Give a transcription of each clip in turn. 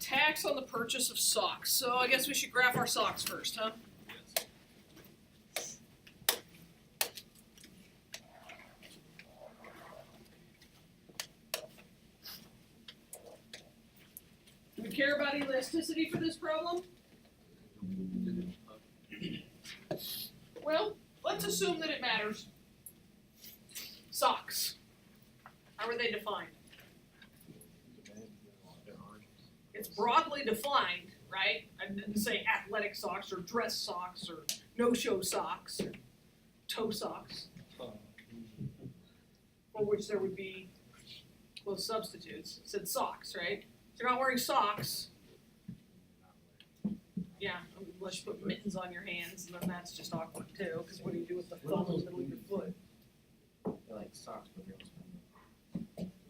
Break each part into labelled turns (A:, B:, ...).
A: tax on the purchase of socks. So I guess we should graph our socks first, huh? Do we care about elasticity for this problem? Well, let's assume that it matters. Socks. How are they defined? It's broadly defined, right? I didn't say athletic socks or dress socks or no-show socks or toe socks, for which there would be close substitutes. It said socks, right? So you're not wearing socks. Yeah, unless you put mittens on your hands, and then that's just awkward too, because what do you do with the thumb in the middle of your foot?
B: They're like socks, but they're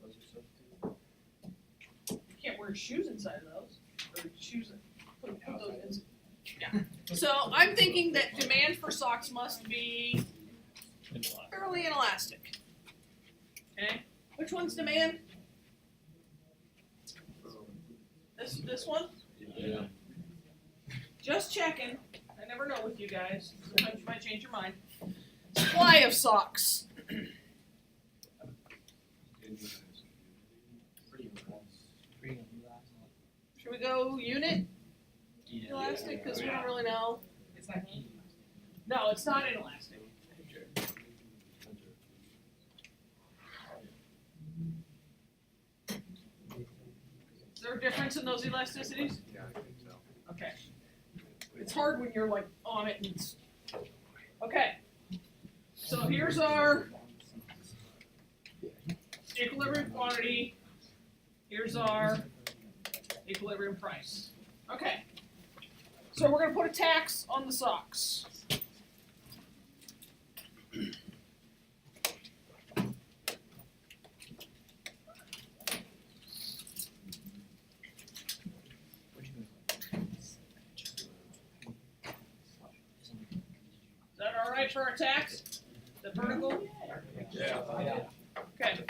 B: those are substitutes.
A: You can't wear shoes inside of those, or shoes that put those in. Yeah. So I'm thinking that demand for socks must be fairly inelastic. Okay, which one's demand? This one?
B: Yeah.
A: Just checking. I never know with you guys. Sometimes you might change your mind. Supply of socks. Should we go unit elastic? Because we don't really know.
B: It's not
A: No, it's not inelastic. Is there a difference in those elasticities?
B: Yeah, I think so.
A: Okay. It's hard when you're like on it and it's... Okay. So here's our equilibrium quantity. Here's our equilibrium price. Okay. So we're going to put a tax on the socks. Is that all right for our tax? The vertical?
B: Yeah.
A: Okay.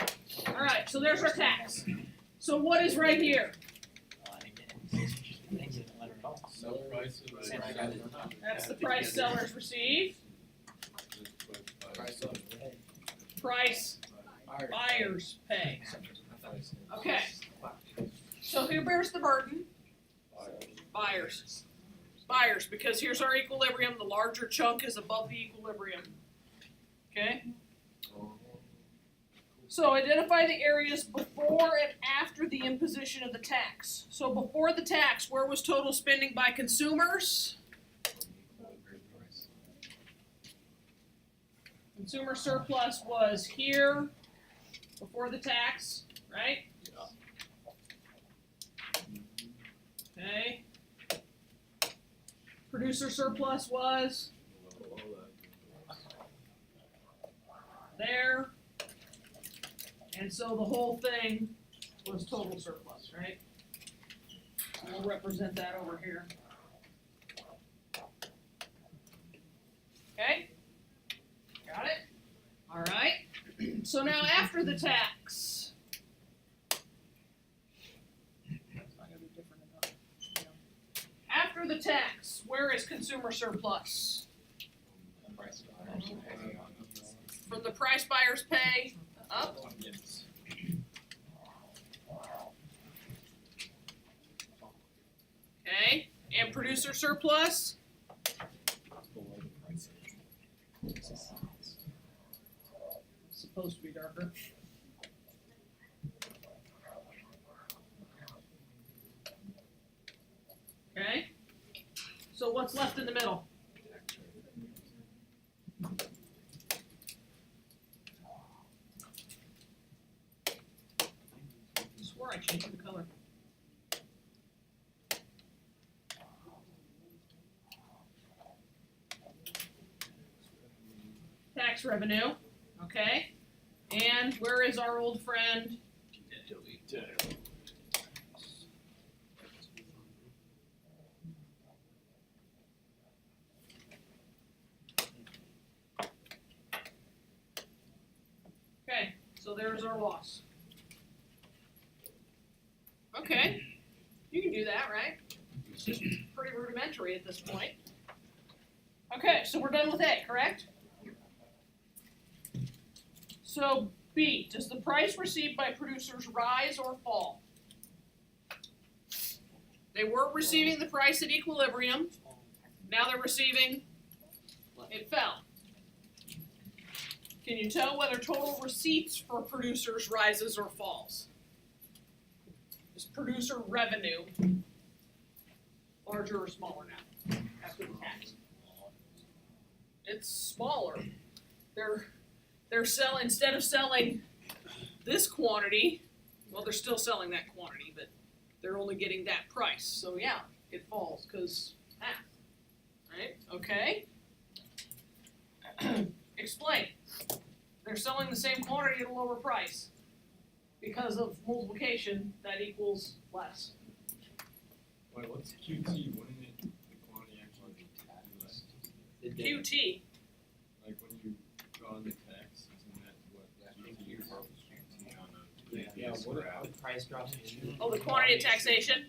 A: All right, so there's our tax. So what is right here?
B: Sell price of
A: That's the price sellers receive.
B: price of
A: Price buyers pay. Okay. So who bears the burden? Buyers. Buyers, because here's our equilibrium. The larger chunk is above the equilibrium. Okay? So identify the areas before and after the imposition of the tax. So before the tax, where was total spending by consumers? Consumer surplus was here before the tax, right? Okay. Producer surplus was there. And so the whole thing was total surplus, right? So we'll represent that over here. Okay? Got it? All right. So now after the tax. That's not going to be different enough. Yeah. After the tax, where is consumer surplus? From the price buyers pay up. Okay, and producer surplus? Supposed to be darker. Okay, so what's left in the middle? I swore I changed the color. Tax revenue, okay. And where is our old friend? Okay, so there's our loss. Okay, you can do that, right? It's just pretty rudimentary at this point. Okay, so we're done with A, correct? So B, does the price received by producers rise or fall? They were receiving the price at equilibrium. Now they're receiving, it fell. Can you tell whether total receipts for producers rises or falls? Is producer revenue larger or smaller now after the tax? It's smaller. They're selling, instead of selling this quantity, well, they're still selling that quantity, but they're only getting that price. So yeah, it falls because math, right? Okay. Explain. They're selling the same quantity at a lower price. Because of multiplication, that equals less.
B: Wait, what's QT? Wouldn't it, the quantity actually be less?
A: QT.
B: Like when you draw the tax, isn't that what QT is?
C: Yeah, what the price drops.
A: Oh, the quantity of taxation?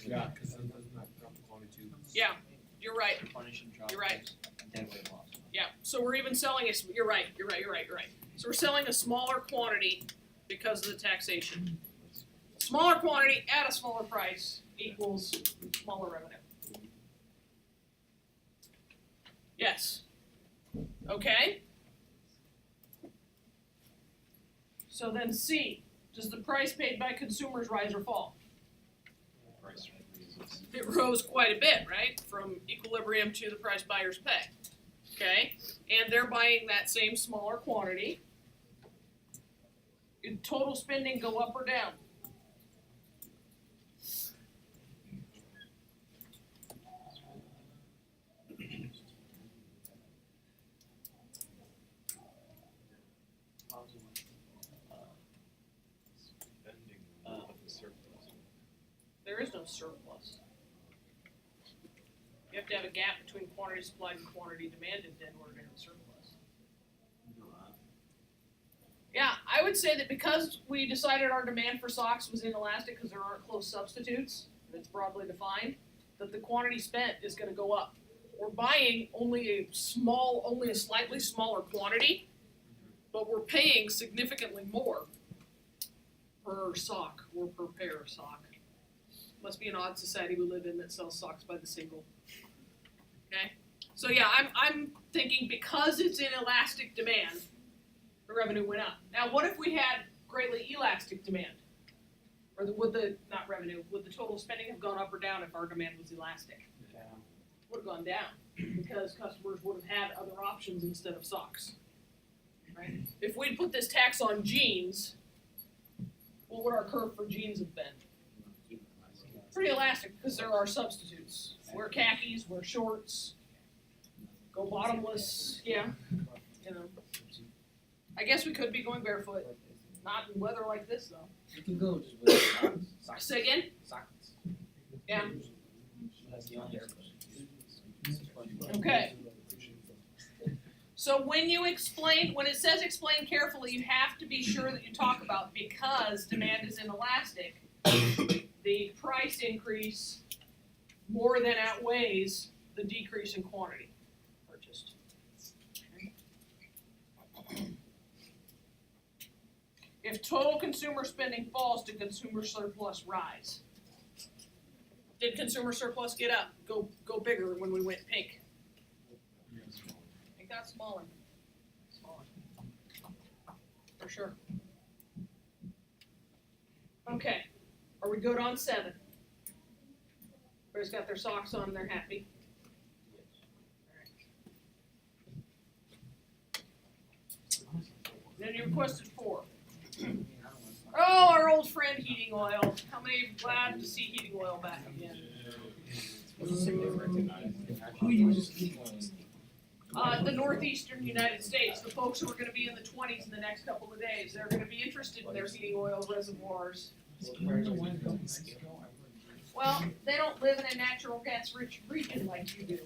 C: Yeah, because it does not drop the quantity too.
A: Yeah, you're right. You're right. Yeah, so we're even selling a, you're right. So we're selling a smaller quantity because of the taxation. Smaller quantity at a smaller price equals smaller revenue. Yes. Okay. So then C, does the price paid by consumers rise or fall? It rose quite a bit, right? From equilibrium to the price buyers pay. Okay, and they're buying that same smaller quantity. Did total spending go up or down? There is no surplus. You have to have a gap between quantity supplied and quantity demanded in order to have a surplus. Yeah, I would say that because we decided our demand for socks was inelastic because there aren't close substitutes, and it's broadly defined, that the quantity spent is going to go up. We're buying only a slightly smaller quantity, but we're paying significantly more per sock or per pair of sock. Must be an odd society we live in that sells socks by the single. Okay, so yeah, I'm thinking because it's inelastic demand, the revenue went up. Now, what if we had greatly elastic demand? Or would the total spending have gone up or down if our demand was elastic? Would have gone down because customers would have had other options instead of socks. Right? If we'd put this tax on jeans, what would our curve for jeans have been? Pretty elastic because there are substitutes. Wear khakis, wear shorts, go bottomless, yeah. You know. I guess we could be going barefoot. Not in weather like this though.
C: You can go just with socks.
A: Say again?
C: Socks.
A: Yeah.
C: That's the only
A: Okay. So when it says explain carefully, you have to be sure that you talk about because demand is inelastic, the price increase more than outweighs the decrease in quantity purchased. If total consumer spending falls, did consumer surplus rise? Did consumer surplus get up, go bigger when we went pink? It got smaller. For sure. Okay, are we good on 7? Everybody's got their socks on and they're happy? Then you requested 4. Oh, our old friend heating oil. How many are glad to see heating oil back again?
C: Who uses heating oil?
A: The northeastern United States, the folks who are going to be in the 20s in the next couple of days, they're going to be interested in their heating oil reservoirs. Well, they don't live in a natural gas rich region like you do.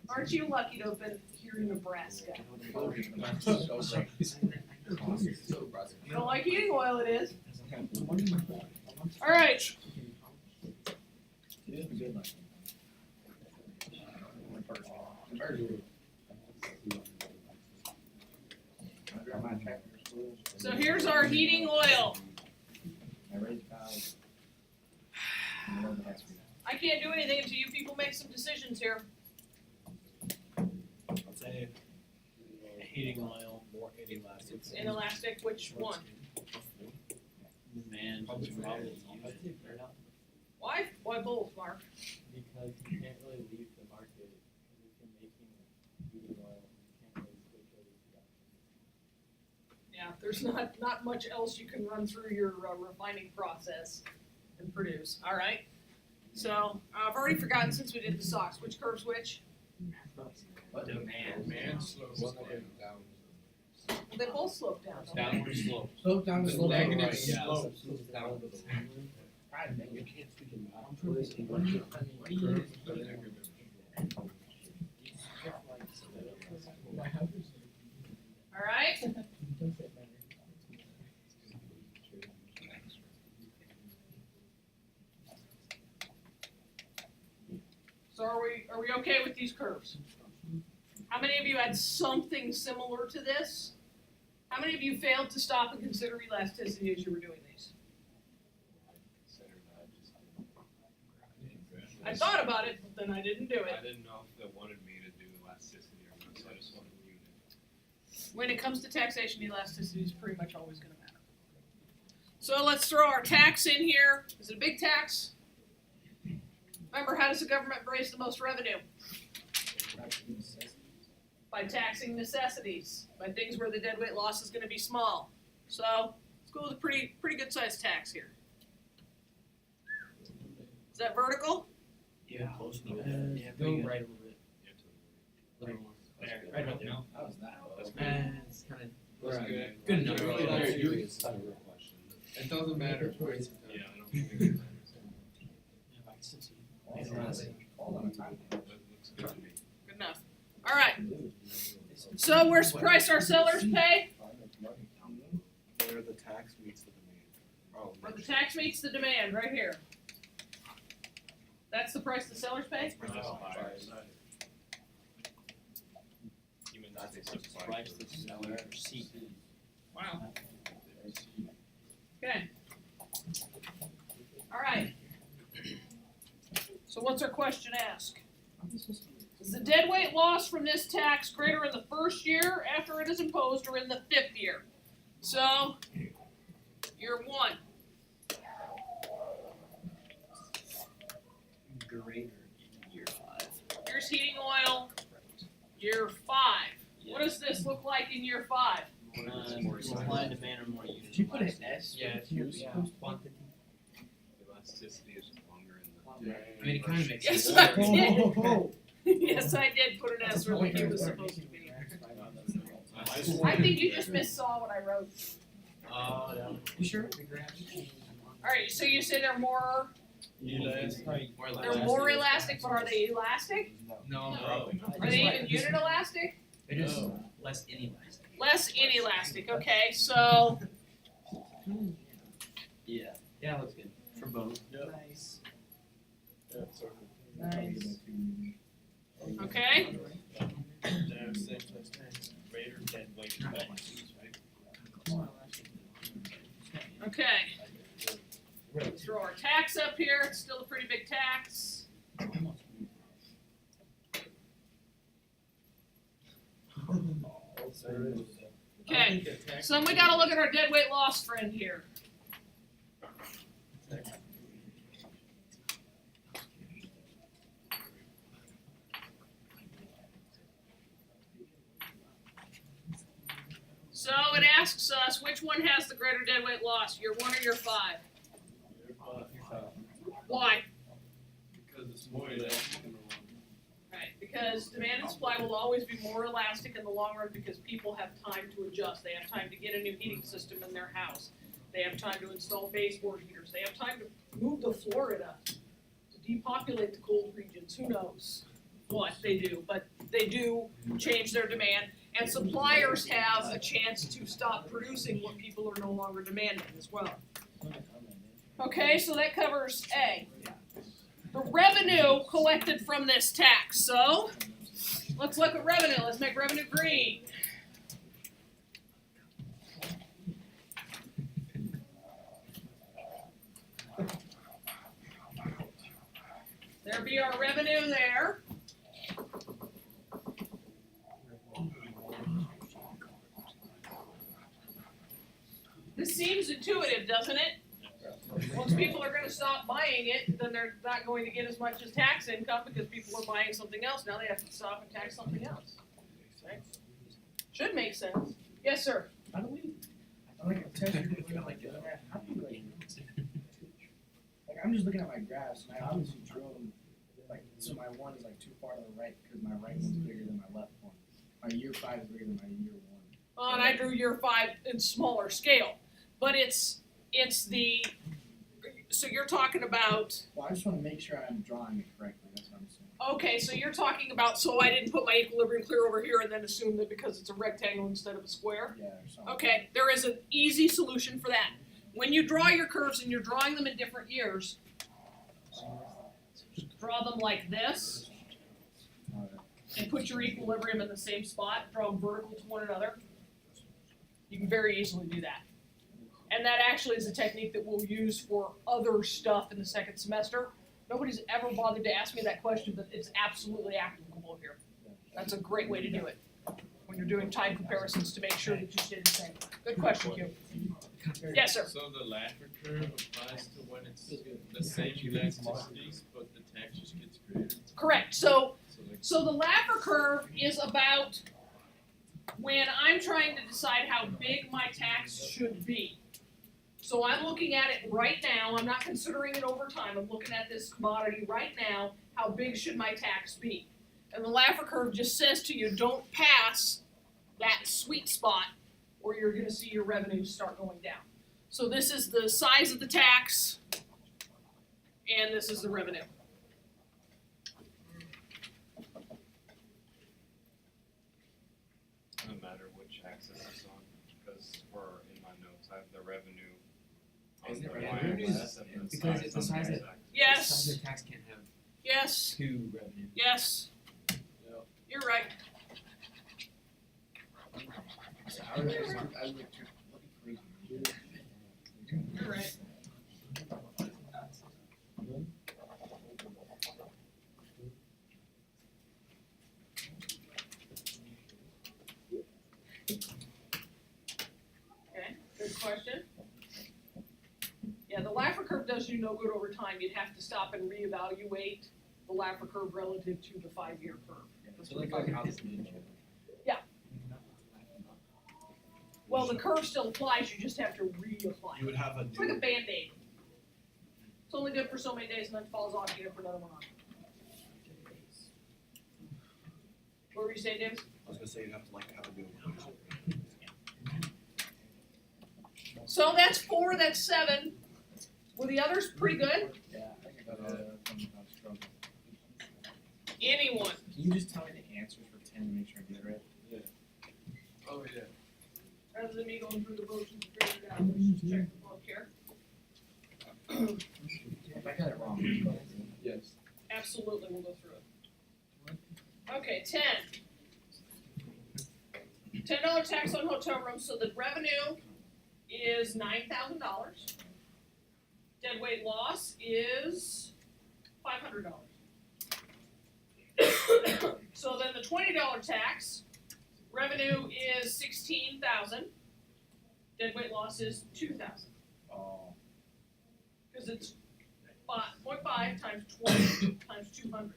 A: Aren't you lucky to have been here in Nebraska? You don't like heating oil, it is. All right. So here's our heating oil. I can't do anything until you people make some decisions here.
D: I'll say heating oil, more inelastic.
A: It's inelastic, which one?
D: Man, probably use it.
A: Why? Why both, Mark?
D: Because you can't really leave the market because if you're making heating oil, you can't really switch over to that.
A: Yeah, there's not much else you can run through your refining process and produce. All right. So I've already forgotten since we did the socks. Which curve's which?
D: Demand.
B: Man slows down.
A: They both slope down. don't they?
D: Downward slope.
C: Slope down the
B: The
C: slope.
B: negative
C: Right.
B: slope.
C: Down the
D: You can't speak in
A: All right. So are we okay with these curves? How many of you had something similar to this? How many of you failed to stop and consider elasticity as you were doing these? I thought about it, but then I didn't do
B: I
A: it.
B: didn't know if they wanted me to do elasticity or not, so I just wanted to unit.
A: When it comes to taxation, elasticity is pretty much always going to matter. So let's throw our tax in here. Is it a big tax? Remember, how does the government raise the most revenue? By taxing necessities, by things where the deadweight loss is going to be small. So let's go with a pretty good sized tax here. Is that vertical?
D: Yeah, close enough.
C: Yeah,
D: Go
C: pretty good.
D: right a little bit. Little more. There, right about there.
C: How was that?
B: That's good.
D: It's kind of.
B: That's
C: Right.
B: good.
D: Good enough.
B: Really
D: Really
B: nice.
D: nice.
B: It doesn't matter. Yeah, I don't think it matters.
D: I can still see.
B: That looks good to me.
A: Good enough. All right. So where's the price our sellers pay?
B: Where the tax meets the demand. Oh,
A: Where the tax meets the demand, right here. That's the price the sellers pay?
B: You mean that's a
D: Price the seller receipt.
A: Wow. Okay. All right. So what's our question ask? Is the deadweight loss from this tax greater in the first year after it is imposed or in the 5th year? So, year 1.
D: Greater in year 5.
A: Here's heating oil, year 5. What does this look like in year 5?
D: Supply and demand are more units.
C: Did you put an S?
D: Yeah, if you use quantity.
B: elasticity is longer in the.
C: I mean, it kind of makes
A: Yes,
C: sense.
A: I did. Yes, I did put an S where the Q was supposed to be. I think you just missaw what I wrote.
D: Oh, yeah.
C: You sure?
A: Alright, so you say they're more elastic, but are they elastic?
D: No,
B: Probably not.
A: Are they even unit elastic?
C: It is.
D: less inelastic.
A: Less inelastic, okay, so
D: Yeah. Yeah, looks good. For both.
C: Nice.
B: Yeah, so.
C: Nice.
A: okay.
B: Greater dead weight
A: Okay. Let's throw our tax up here, it's still a pretty big tax. Okay, so then we gotta look at our deadweight loss friend here. So it asks us which one has the greater deadweight loss, year 1 or year 5? Why?
B: Because it's more elastic in the long
A: Right, because demand and supply will always be more elastic in the long run because people have time to adjust. They have time to get a new heating system in their house. They have time to install baseboard heaters. They have time to move to Florida, to depopulate the cold regions. Who knows what they do, but they do change their demand. And suppliers have a chance to stop producing what people are no longer demanding as well. Okay, so that covers A. The revenue collected from this tax. So let's look at revenue. Let's make revenue green. There be our revenue there. This seems intuitive, doesn't it? Once people are going to stop buying it, then they're not going to get as much as tax income because people are buying something else. Now they have to stop and tax something else. Right? Should make sense. Yes, sir.
C: How do we, like, a test you're looking at, like, doing that, how do you, like, I'm just looking at my graphs, and I obviously drilled them, like, so my one is, like, too far to the right, because my right one's bigger than my left one. My year 5 is bigger than my year 1.
A: And I drew year 5 in smaller scale. But it's the, so you're talking about,
C: Well, I just wanna make sure I'm drawing it correctly, that's what I'm saying.
A: okay, so you're talking about, so I didn't put my equilibrium clear over here and then assume that because it's a rectangle instead of a square?
C: Yeah, or something.
A: Okay, there is an easy solution for that. When you draw your curves and you're drawing them in different years, draw them like this
C: Alright.
A: and put your equilibrium in the same spot, draw them vertical to one another. You can very easily do that. And that actually is a technique that we'll use for other stuff in the second semester. Nobody's ever bothered to ask me that question, but it's absolutely applicable here. That's a great way to do it when you're doing time comparisons to make sure that you stay the same. Good question, Q. Yes, sir.
B: So the Laffer curve applies to when it's the same elasticities, but the tax just gets greater.
A: Correct. So
B: like,
A: So the Laffer curve is about when I'm trying to decide how big my tax should be. So I'm looking at it right now, I'm not considering it over time, I'm looking at this commodity right now, how big should my tax be? And the Laffer curve just says to you, don't pass that sweet spot or you're gonna see your revenues start going down. So this is the size of the tax, and this is the revenue.
B: doesn't matter which axis it's on, because for in my notes I have the revenue on
E: Isn't it
B: the
E: right?
B: y-axis and the
E: Because
B: size
E: it's the
B: on the
E: size that-
B: x-axis.
A: Yes,
E: Size of tax can't have
A: yes,
E: two revenue.
A: yes. You're right.
C: So I was looking crazy.
A: You're right. Okay, good question. Yeah, the Laffer curve does you no good over time. You'd have to stop and reevaluate the Laffer curve relative to the 5-year curve.
E: So like how this means.
A: Well, the curve still applies, you just have to reapply.
F: You would have a
A: It's like a
F: new,
A: Band-Aid. It's only good for so many days and then falls off, you get for another one on. What were you saying, Davis?
F: I was gonna say you'd have to like have a new.
A: So that's 4, that's 7. Were the others pretty good?
C: Yeah, I got all that from struggle.
A: Anyone?
C: Can you just tell me the answers for 10 to make sure I get it right?
B: Oh yeah.
A: Rather than me going through the motions and figuring it out, let's just check the book here.
C: If I got it wrong.
B: Yes.
A: Absolutely, we'll go through it. Okay, 10. $10 tax on hotel rooms, so the revenue is $9,000. Deadweight loss is $500. So then the $20 tax, revenue is $16,000. Deadweight loss is $2,000.
C: Oh.
A: Because it's 0.5 times 20 times 200.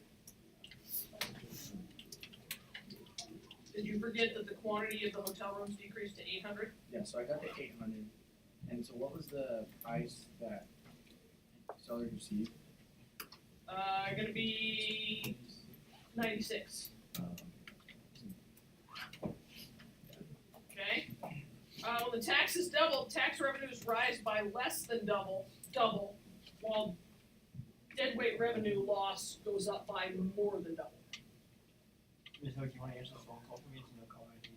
A: Did you forget that the quantity of the hotel rooms decreased to 800?
C: Yeah, so I got the 800. And so what was the price that sellers received?
A: Gonna be 96. Okay. When the tax is doubled, tax revenues rise by less than double, while deadweight revenue loss goes up by more than double.
D: Ms. Hook, you wanna answer this phone call for me? It's no call ID.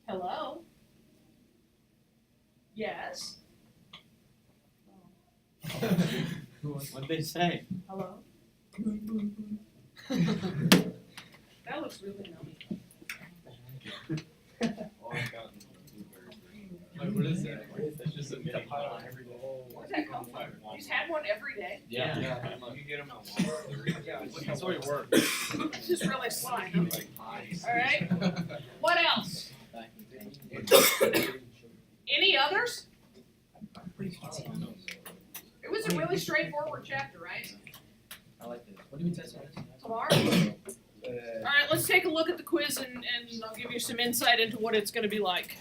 A: Hello? Yes?
B: What'd they say?
A: Hello? That looks really nummy.
B: Like, what is that? That's just a mini pile.
A: Where's that come from? You just had one every day?
B: Yeah. You can get them at Walmart. That's where it works.
A: This is really sly, huh? Alright, what else? Any others? It was a really straightforward chapter, right?
C: I like this. What do we test on this?
A: Tomorrow? Alright, let's take a look at the quiz and I'll give you some insight into what it's gonna be like.